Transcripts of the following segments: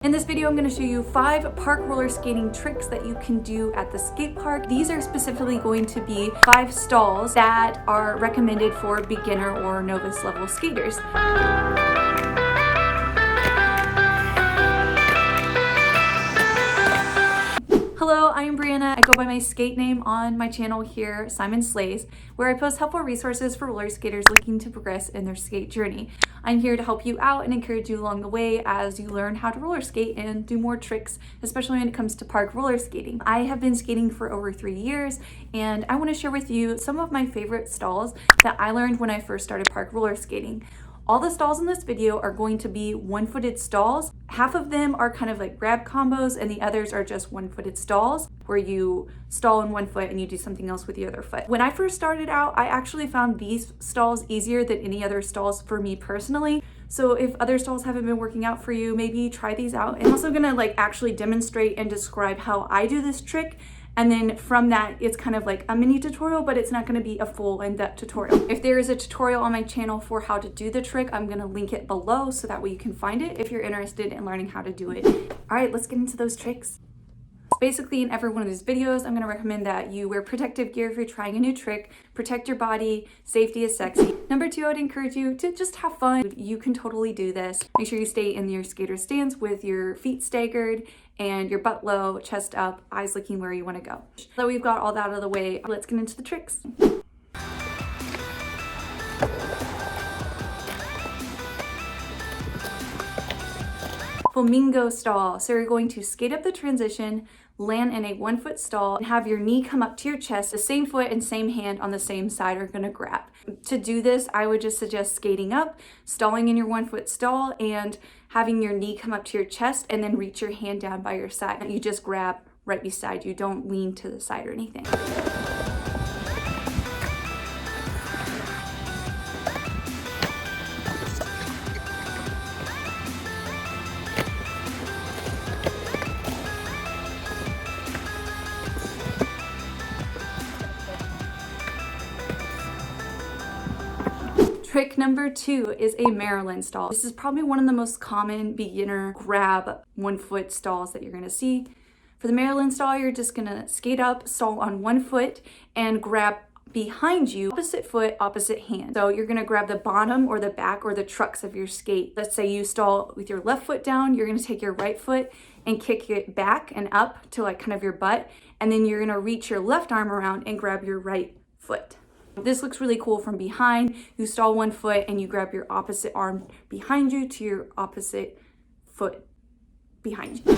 In this video, I'm going to show you 5 park roller skating tricks that you can do at the skate park. These are specifically going to be 5 stalls that are recommended for beginner or novice level skaters. Hello, I'm Brianna. I go by my skate name on my channel here, Simon Slays, where I post helpful resources for roller skaters looking to progress in their skate journey. I'm here to help you out and encourage you along the way as you learn how to roller skate and do more tricks, especially when it comes to park roller skating. I have been skating for over 3 years, and I want to share with you some of my favorite stalls that I learned when I first started park roller skating. All the stalls in this video are going to be one-footed stalls. Half of them are kind of like grab combos and the others are just one-footed stalls where you stall in one foot and you do something else with the other foot. When I first started out, I actually found these stalls easier than any other stalls for me personally. So if other stalls haven't been working out for you, maybe try these out. And I'm also gonna actually demonstrate and describe how I do this trick. And then from that, it's kind of like a mini tutorial, but it's not going to be a full in-depth tutorial. If there is a tutorial on my channel for how to do the trick, I'm going to link it below so that way you can find it if you're interested in learning how to do it. All right, let's get into those tricks. Basically, in every one of these videos, I'm going to recommend that you wear protective gear if you're trying a new trick, protect your body, safety is sexy. Number 2, I would encourage you to just have fun. You can totally do this. Make sure you stay in your skater stance with your feet staggered and your butt low, chest up, eyes looking where you want to go. So we've got all that out of the way, let's get into the tricks. Flamingo stall. So you're going to skate up the transition, land in a 1-foot stall, and have your knee come up to your chest. The same foot and same hand on the same side are going to grab. To do this, I would just suggest skating up, stalling in your 1-foot stall, and having your knee come up to your chest, and then reach your hand down by your side. You just grab right beside you. Don't lean to the side or anything. Trick number 2 is a Maryland stall. This is probably one of the most common beginner grab 1-foot stalls that you're gonna see. For the Maryland stall, you're just gonna skate up, stall on 1 foot, and grab behind you, opposite foot, opposite hand. So you're gonna grab the bottom or the back or the trucks of your skate. Let's say you stall with your left foot down, you're gonna take your right foot and kick it back and up to kind of your butt, and then you're gonna reach your left arm around and grab your right foot. This looks really cool from behind. You stall 1 foot and you grab your opposite arm behind you to your opposite foot behind you.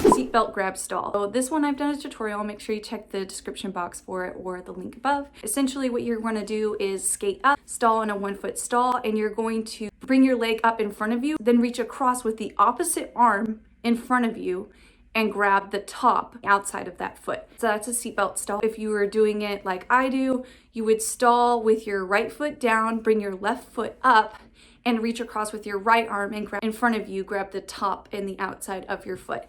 Seatbelt grab stall. So this one I've done a tutorial. Make sure you check the description box for it or the link above. Essentially what you're going to do is skate up, stall in a 1-foot stall, and you're going to bring your leg up in front of you, then reach across with the opposite arm in front of you and grab the top outside of that foot. So that's a seatbelt stall. If you were doing it like I do, you would stall with your right foot down, bring your left foot up, and reach across with your right arm and grab in front of you, grab the top and the outside of your foot.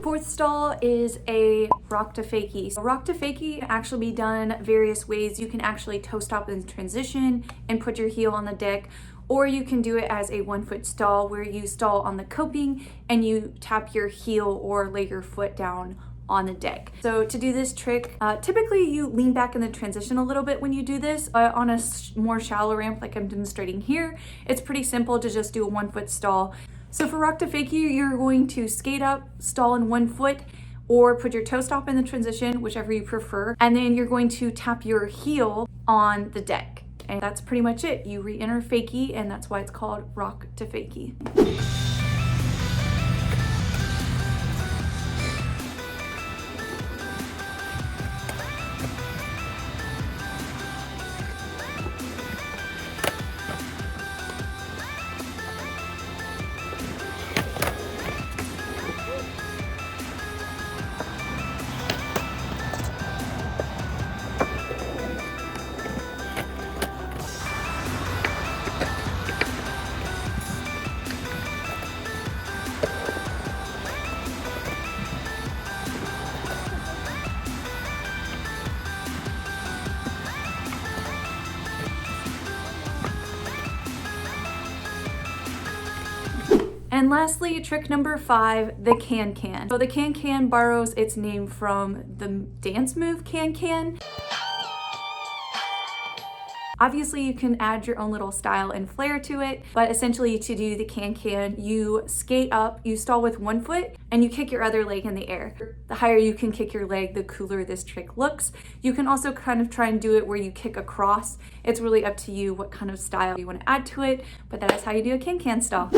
Fourth stall is a rock to fakie. So rock to fakie can actually be done various ways. You can actually toe stop in transition and put your heel on the deck, or you can do it as a 1-foot stall where you stall on the coping and you tap your heel or lay your foot down on the deck. So to do this trick, typically you lean back in the transition a little bit when you do this, but on a more shallow ramp like I'm demonstrating here, it's pretty simple to just do a 1-foot stall. So for rock to fakie, you're going to skate up, stall in 1 foot, or put your toe stop in the transition, whichever you prefer, and then you're going to tap your heel on the deck. And that's pretty much it. You re-enter fakie, and that's why it's called rock to fakie. And lastly, trick number 5, the Cancan. So the Cancan borrows its name from the dance move Cancan. Obviously, you can add your own little style and flair to it, but essentially to do the Cancan, you skate up, you stall with one foot, and you kick your other leg in the air. The higher you can kick your leg, the cooler this trick looks. You can also kind of try and do it where you kick across. It's really up to you what kind of style you want to add to it, but that is how you do a Cancan stall.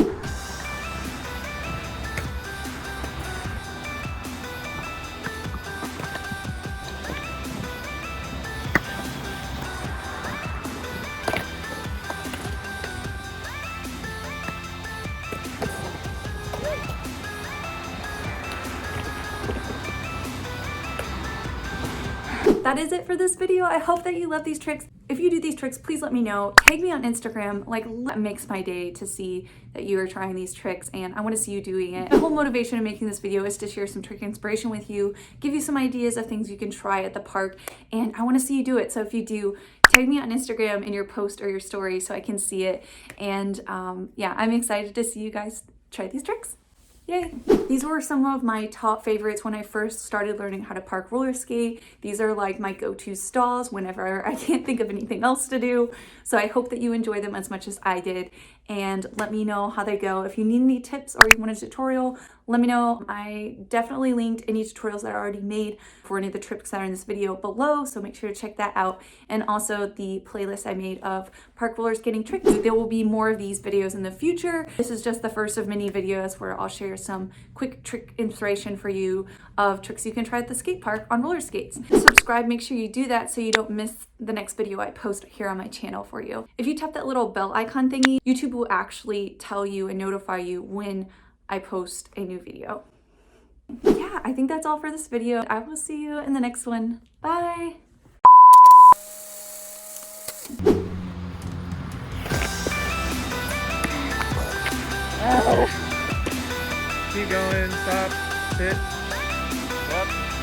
That is it for this video. I hope that you love these tricks. If you do these tricks, please let me know. Tag me on Instagram. Like, that makes my day to see that you are trying these tricks, and I want to see you doing it. The whole motivation of making this video is to share some trick inspiration with you, give you some ideas of things you can try at the park, and I want to see you do it. So if you do, tag me on Instagram in your post or your story so I can see it. And yeah, I'm excited to see you guys try these tricks. Yay! These were some of my top favorites when I first started learning how to park roller skate. These are like my go-to stalls whenever I can't think of anything else to do. So I hope that you enjoy them as much as I did, and let me know how they go. If you need any tips or you want a tutorial, let me know. I definitely linked any tutorials that I already made for any of the tricks that are in this video below, so make sure to check that out. And also the playlist I made of park roller skating tricks. There will be more of these videos in the future. This is just the first of many videos where I'll share some quick trick inspiration for you of tricks you can try at the skate park on roller skates. Subscribe, make sure you do that so you don't miss the next video I post here on my channel for you. If you tap that little bell icon thingy, YouTube will actually tell you and notify you when I post a new video. Yeah, I think that's all for this video. I will see you in the next one. Bye! Keep going, stop, sit, up.